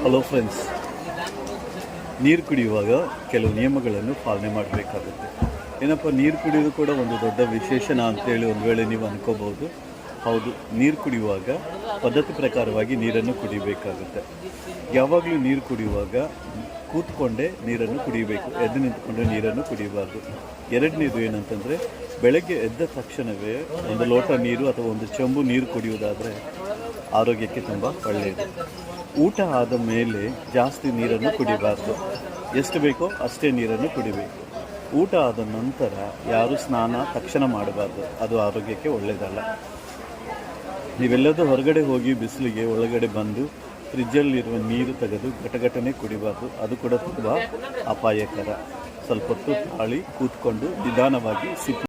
Hello friends, ನೀರು ಕುಡಿಯುವಾಗ ಕೆಲವು ನಿಯಮಗಳನ್ನು ಪಾಲನೆ ಮಾಡಬೇಕಾಗುತ್ತೆ. ಏನಪ್ಪ, ನೀರು ಕುಡಿಯೋದು ಕೂಡ ಒಂದು ದೊಡ್ಡ ವಿಶೇಷಣ ಅಂತೇಳಿ ಒಂದು ವೇಳೆ ನೀವು ಅನ್ಕೋಬಹುದು. ಹೌದು, ನೀರು ಕುಡಿಯುವಾಗ ಪದ್ಧತಿ ಪ್ರಕಾರವಾಗಿ ನೀರನ್ನು ಕುಡಿಬೇಕಾಗುತ್ತೆ. ಯಾವಾಗಲೂ ನೀರು ಕುಡಿಯುವಾಗ ಕೂತ್ಕೊಂಡೇ ನೀರನ್ನು ಕುಡಿಯಬೇಕು, ಎದ್ದು ನಿಂತ್ಕೊಂಡ್ರೆ ನೀರನ್ನು ಕುಡಿಯಬಾರ್ದು. ಎರಡನೇದು ಏನಂತಂದರೆ, ಬೆಳಗ್ಗೆ ಎದ್ದ ತಕ್ಷಣವೇ ಒಂದು ಲೋಟ ನೀರು ಅಥವಾ ಒಂದು ಚೆಂಬು ನೀರು ಕುಡಿಯುವುದಾದರೆ ಆರೋಗ್ಯಕ್ಕೆ ತುಂಬ ಒಳ್ಳೆಯದು. ಊಟ ಆದ ಮೇಲೆ ಜಾಸ್ತಿ ನೀರನ್ನು ಕುಡಿಬಾರ್ದು, ಎಷ್ಟು ಬೇಕೋ ಅಷ್ಟೇ ನೀರನ್ನು ಕುಡಿಬೇಕು. ಊಟ ಆದ ನಂತರ ಯಾರು ಸ್ನಾನ ತಕ್ಷಣ ಮಾಡಬಾರ್ದು, ಅದು ಆರೋಗ್ಯಕ್ಕೆ ಒಳ್ಳೆಯದಲ್ಲ. ನೀವೆಲ್ಲದೂ ಹೊರಗಡೆ ಹೋಗಿ ಬಿಸಿಲಿಗೆ ಒಳಗಡೆ ಬಂದು ಫ್ರಿಜ್ಜಲ್ಲಿರುವ ನೀರು ತೆಗೆದು ಘಟಘಟನೆ ಕುಡಿಬಾರ್ದು, ಅದು ಕೂಡ ತುಂಬ ಅಪಾಯಕರ. ಸ್ವಲ್ಪ ಹೊತ್ತು ತಾಳಿ ಕೂತ್ಕೊಂಡು ನಿಧಾನವಾಗಿ ಸಿಪ್ಪಿ